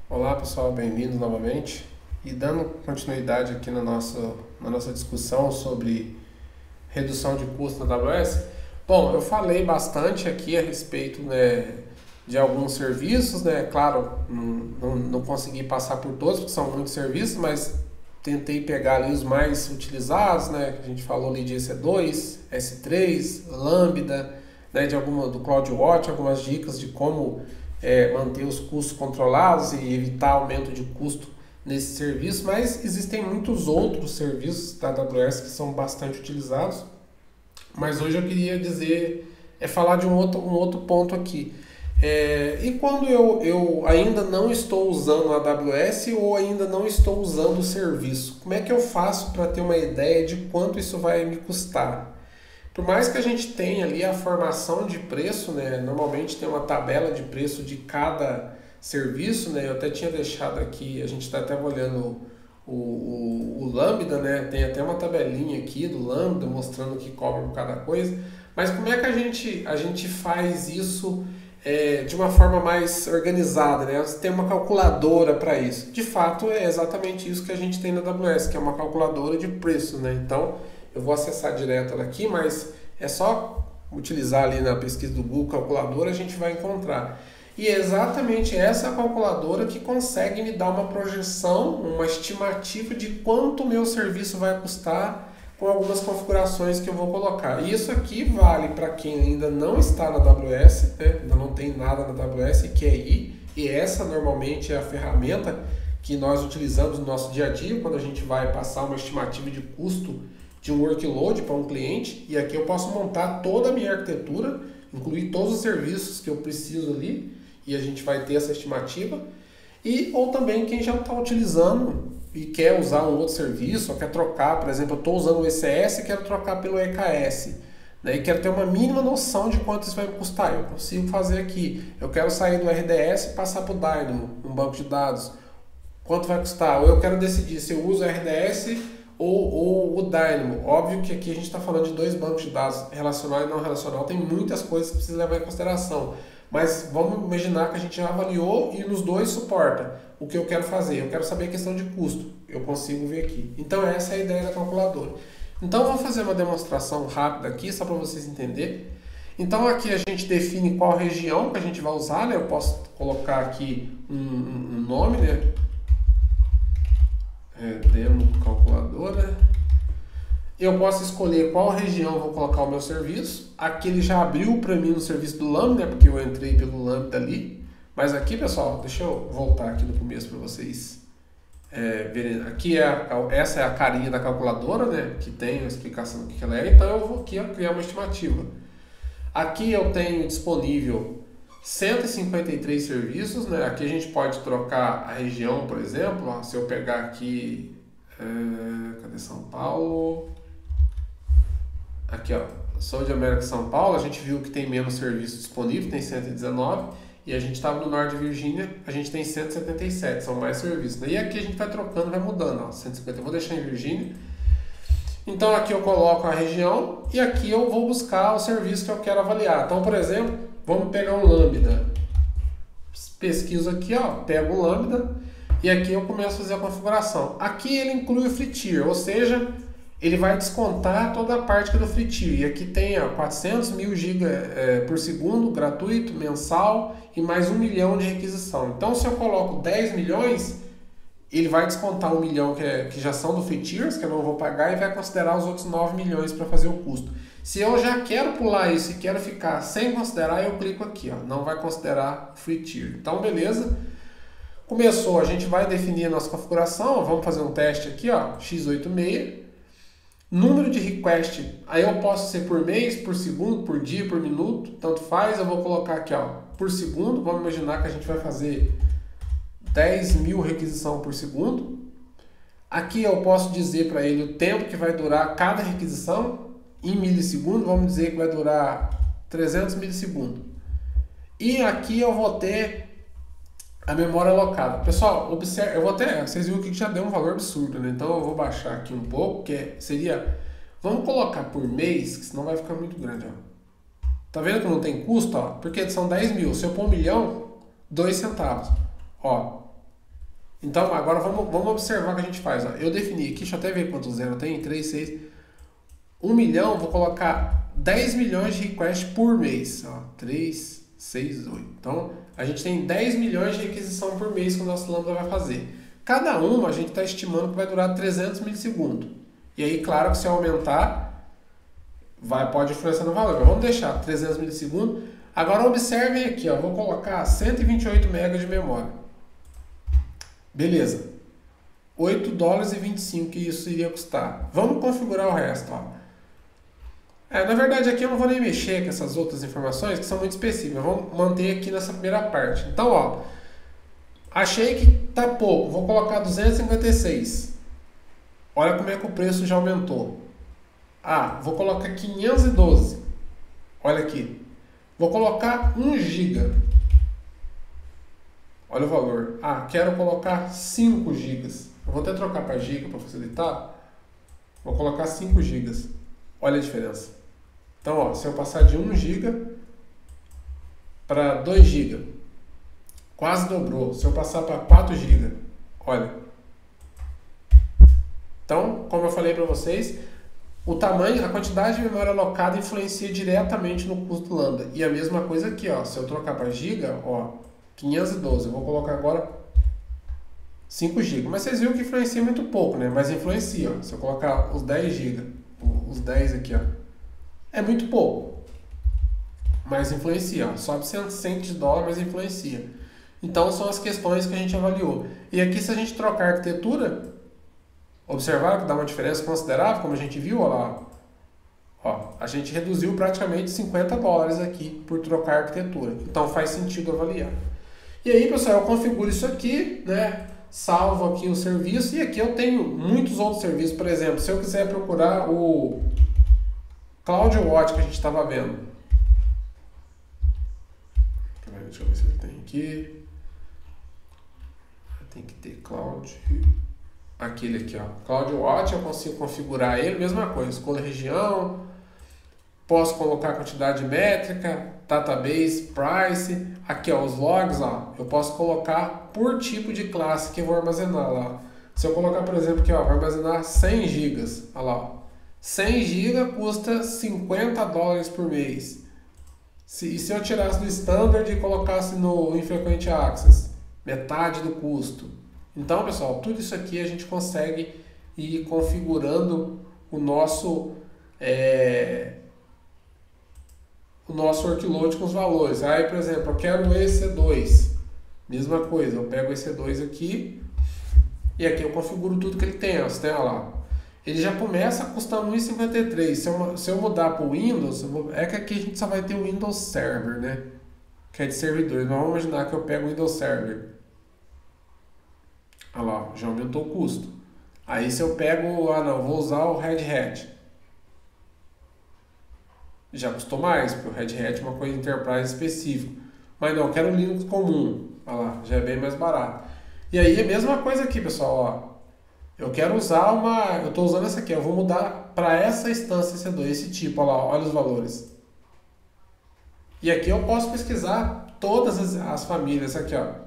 Olá pessoal, bem-vindos novamente. E dando continuidade aqui na nossa discussão sobre redução de custo na AWS, bom, eu falei bastante aqui a respeito, né, de alguns serviços, né? Claro, não consegui passar por todos, porque são muitos serviços, mas tentei pegar ali os mais utilizados, né? A gente falou ali de EC2, S3, Lambda, né, do CloudWatch, algumas dicas de como manter os custos controlados e evitar aumento de custo nesse serviço, mas existem muitos outros serviços da AWS que são bastante utilizados. Mas hoje eu queria falar de um outro ponto aqui. E quando eu ainda não estou usando a AWS ou ainda não estou usando o serviço, como é que eu faço para ter uma ideia de quanto isso vai me custar? Por mais que a gente tenha ali a formação de preço, né, normalmente tem uma tabela de preço de cada serviço, né, eu até tinha deixado aqui, a gente está até olhando o Lambda, né, tem até uma tabelinha aqui do Lambda mostrando o que cobra por cada coisa, mas como é que a gente faz isso de uma forma mais organizada, né? Você tem uma calculadora para isso. De fato, é exatamente isso que a gente tem na AWS, que é uma calculadora de preço, né? Então, eu vou acessar direto ela aqui, mas é só utilizar ali na pesquisa do Google calculadora, a gente vai encontrar. E é exatamente essa calculadora que consegue me dar uma projeção, uma estimativa de quanto o meu serviço vai custar com algumas configurações que eu vou colocar. E isso aqui vale para quem ainda não está na AWS, né? Ainda não tem nada na AWS e quer ir. E essa normalmente é a ferramenta que nós utilizamos no nosso dia a dia, quando a gente vai passar uma estimativa de custo de um workload para um cliente. E aqui eu posso montar toda a minha arquitetura, incluir todos os serviços que eu preciso ali, e a gente vai ter essa estimativa. Ou também quem já está utilizando e quer usar um outro serviço, ou quer trocar, por exemplo, eu estou usando o ECS e quero trocar pelo EKS, né, e quero ter uma mínima noção de quanto isso vai me custar. Eu consigo fazer aqui. Eu quero sair do RDS e passar para o Dynamo, um banco de dados. Quanto vai custar? Ou eu quero decidir se eu uso o RDS ou o Dynamo. Óbvio que aqui a gente está falando de dois bancos de dados, relacional e não relacional. Tem muitas coisas que precisa levar em consideração. Mas vamos imaginar que a gente já avaliou e nos dois suporta o que eu quero fazer. Eu quero saber a questão de custo. Eu consigo ver aqui. Então essa é a ideia da calculadora. Então eu vou fazer uma demonstração rápida aqui, só para vocês entenderem. Então aqui a gente define qual região que a gente vai usar, né? Eu posso colocar aqui um nome, né? Demo calculadora. Eu posso escolher qual região eu vou colocar o meu serviço. Aqui ele já abriu para mim no serviço do Lambda, né, porque eu entrei pelo Lambda ali. Mas aqui, pessoal, deixa eu voltar aqui no começo para vocês verem. Aqui essa é a carinha da calculadora, né, que tem a explicação do que ela é. Então eu vou aqui criar uma estimativa. Aqui eu tenho disponível 153 serviços, né? Aqui a gente pode trocar a região, por exemplo. Ó, se eu pegar aqui, cadê São Paulo? Aqui, ó, Sul de América São Paulo, a gente viu que tem menos serviço disponível, tem 119, e a gente estava no norte de Virgínia, a gente tem 177, são mais serviços. E aqui a gente vai trocando, vai mudando, ó, 150, eu vou deixar em Virgínia. Então aqui eu coloco a região e aqui eu vou buscar o serviço que eu quero avaliar. Então, por exemplo, vamos pegar um Lambda. Pesquiso aqui, ó, pego o Lambda e aqui eu começo a fazer a configuração. Aqui ele inclui o free tier, ou seja, ele vai descontar toda a parte que é do free tier. E aqui tem 400 mil GB por segundo, gratuito, mensal, e mais 1 milhão de requisição. Então, se eu coloco 10 milhões, ele vai descontar 1 milhão que já são do free tiers, que eu não vou pagar, e vai considerar os outros 9 milhões para fazer o custo. Se eu já quero pular isso e quero ficar sem considerar, eu clico aqui, ó, não vai considerar free tier. Então, beleza. Começou, a gente vai definir a nossa configuração, vamos fazer um teste aqui, ó, x86. Número de request, aí eu posso ser por mês, por segundo, por dia, por minuto, tanto faz. Eu vou colocar aqui, ó, por segundo. Vamos imaginar que a gente vai fazer 10 mil requisição por segundo. Aqui eu posso dizer para ele o tempo que vai durar cada requisição em milissegundos. Vamos dizer que vai durar 300 milissegundos. E aqui eu vou ter a memória alocada. Pessoal, observe, eu vou até, vocês viram que já deu um valor absurdo, né? Então eu vou baixar aqui um pouco, que seria, vamos colocar por mês, que senão vai ficar muito grande, ó. Tá vendo que não tem custo, ó? Porque são 10 mil, se eu pôr 1 milhão, 2 centavos. Ó, Então, agora vamos observar o que a gente faz. Ó. Eu defini aqui, deixa eu até ver quanto zero tem, 3, 6, 1 milhão, vou colocar 10 milhões de requests por mês. Ó, 3, 6, 8. Então, a gente tem 10 milhões de requisição por mês que o nosso Lambda vai fazer. Cada uma a gente está estimando que vai durar 300 milissegundos. E aí, claro que se aumentar, pode influenciar no valor. Mas vamos deixar 300 milissegundos. Agora observem aqui, ó, vou colocar 128 MB de memória. Beleza. 8 dólares e 25 que isso iria custar. Vamos configurar o resto. Ó. Na verdade aqui eu não vou nem mexer com essas outras informações que são muito específicas. Vamos manter aqui nessa primeira parte. Então, ó, achei que tá pouco. Vou colocar 256. Olha como é que o preço já aumentou. Vou colocar 512. Olha aqui. Vou colocar 1 GB. Olha o valor. Quero colocar 5 GB. Eu vou até trocar para giga para facilitar. Vou colocar 5 GB. Olha a diferença. Então, ó, se eu passar de 1 GB para 2 GB, quase dobrou. Se eu passar para 4 GB, olha. Então, como eu falei para vocês, o tamanho, a quantidade de memória alocada influencia diretamente no custo do Lambda. E a mesma coisa aqui, ó, se eu trocar para giga, ó, 512, eu vou colocar agora 5 GB. Mas vocês viram que influencia muito pouco, né? Mas influencia, ó. Se eu colocar os 10 GB, os 10 aqui, ó, é muito pouco. Mas influencia, ó. Sobe 100 de dólar, mas influencia. Então são as questões que a gente avaliou. E aqui, se a gente trocar a arquitetura, observaram que dá uma diferença considerável, como a gente viu, ó lá. Ó, a gente reduziu praticamente 50 dólares aqui por trocar a arquitetura. Então faz sentido avaliar. E aí, pessoal, eu configuro isso aqui, né? Salvo aqui o serviço. E aqui eu tenho muitos outros serviços. Por exemplo, se eu quiser procurar o CloudWatch que a gente estava vendo. Deixa eu ver se ele tem aqui. Tem que ter Cloud... Aquele aqui, ó, CloudWatch, eu consigo configurar ele, mesma coisa, escolha região, posso colocar quantidade métrica, database, price, aqui ó, os logs, ó, eu posso colocar por tipo de classe que eu vou armazenar lá. Se eu colocar, por exemplo, aqui ó, vou armazenar 100 GB, olha lá, 100 GB custa 50 dólares por mês. E se eu tirasse do standard e colocasse no infrequent access, metade do custo. Então, pessoal, tudo isso aqui a gente consegue ir configurando o nosso workload com os valores. Aí, por exemplo, eu quero o EC2. Mesma coisa, eu pego o EC2 aqui e aqui eu configuro tudo que ele tem. Ó, olha lá. Ele já começa custando 1,53. Se eu mudar para o Windows, é que aqui a gente só vai ter o Windows Server, né? Que é de servidores. Mas vamos imaginar que eu pego o Windows Server. Olha lá, já aumentou o custo. Aí se eu pego, vou usar o Red Hat. Já custou mais, porque o Red Hat é uma coisa Enterprise específica. Mas não, eu quero um Linux comum. Olha lá, já é bem mais barato. E aí a mesma coisa aqui, pessoal. Ó. Eu quero usar eu estou usando essa aqui, eu vou mudar para essa instância EC2, esse tipo, olha lá, olha os valores. E aqui eu posso pesquisar todas as famílias aqui, ó.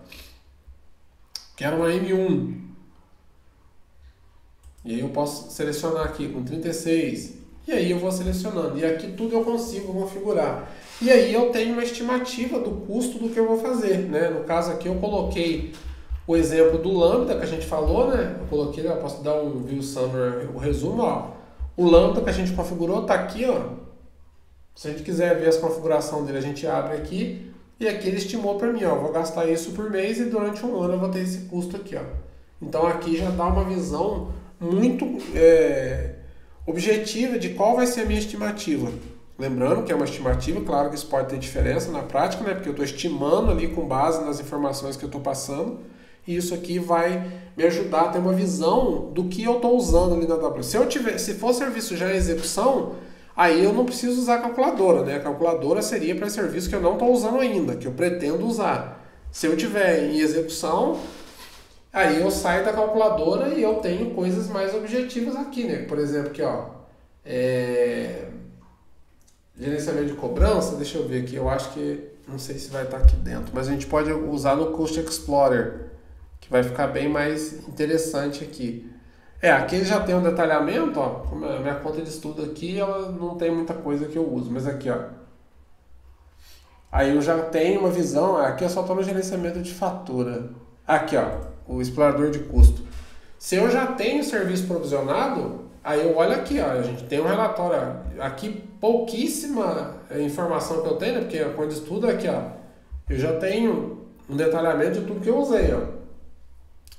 Quero uma M1. E aí eu posso selecionar aqui com 36. E aí eu vou selecionando. E aqui tudo eu consigo configurar. E aí eu tenho uma estimativa do custo do que eu vou fazer, né? No caso aqui eu coloquei o exemplo do Lambda que a gente falou, né? Eu coloquei, eu posso dar um view summary, o resumo, ó. O Lambda que a gente configurou tá aqui, ó. Se a gente quiser ver as configurações dele, a gente abre aqui. E aqui ele estimou para mim, ó, vou gastar isso por mês e durante um ano eu vou ter esse custo aqui, ó. Então aqui já dá uma visão muito objetiva de qual vai ser a minha estimativa. Lembrando que é uma estimativa, claro que isso pode ter diferença na prática, né? Porque eu estou estimando ali com base nas informações que eu estou passando. E isso aqui vai me ajudar a ter uma visão do que eu estou usando ali na AWS. Se for serviço já em execução, aí eu não preciso usar a calculadora, né? A calculadora seria para serviço que eu não estou usando ainda, que eu pretendo usar. Se eu tiver em execução, aí eu saio da calculadora e eu tenho coisas mais objetivas aqui, né? Por exemplo, aqui, ó, gerenciamento de cobrança, deixa eu ver aqui, eu acho que, não sei se vai estar aqui dentro, mas a gente pode usar no Cost Explorer, que Vai ficar bem mais interessante aqui. Aqui ele já tem um detalhamento, ó. Como a minha conta de estudo aqui, ela não tem muita coisa que eu uso, mas aqui, ó. Aí eu já tenho uma visão, aqui eu só estou no gerenciamento de fatura. Aqui, ó, o explorador de custo. Se eu já tenho serviço provisionado, aí eu olho aqui, ó, a gente tem um relatório. Aqui pouquíssima informação que eu tenho, né, porque quando estudo aqui, ó, eu já tenho um detalhamento de tudo que eu usei, ó.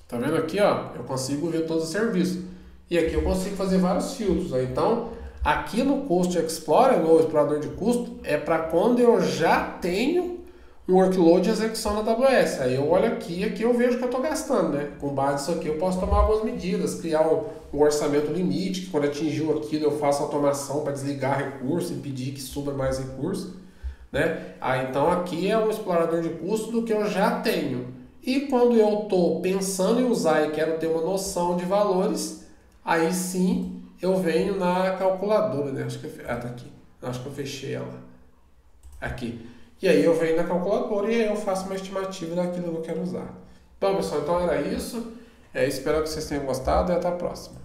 Tá vendo aqui, ó? Eu consigo ver todos os serviços. E aqui eu consigo fazer vários filtros, ó. Então, aqui no Cost Explorer, no explorador de custo, é para quando eu já tenho um workload de execução na AWS. Aí eu olho aqui eu vejo que eu estou gastando, né? Com base nisso aqui eu posso tomar algumas medidas, criar um orçamento limite, que quando atingiu aquilo eu faço automação para desligar recurso, impedir que suba mais recurso, né? Então aqui é um explorador de custo do que eu já tenho. E quando eu estou pensando em usar e quero ter uma noção de valores, aí sim eu venho na calculadora, né? Tá aqui. Acho que eu fechei ela. Aqui. E aí eu venho na calculadora e aí eu faço uma estimativa daquilo que eu quero usar. Bom, pessoal, então era isso. Espero que vocês tenham gostado e até a próxima.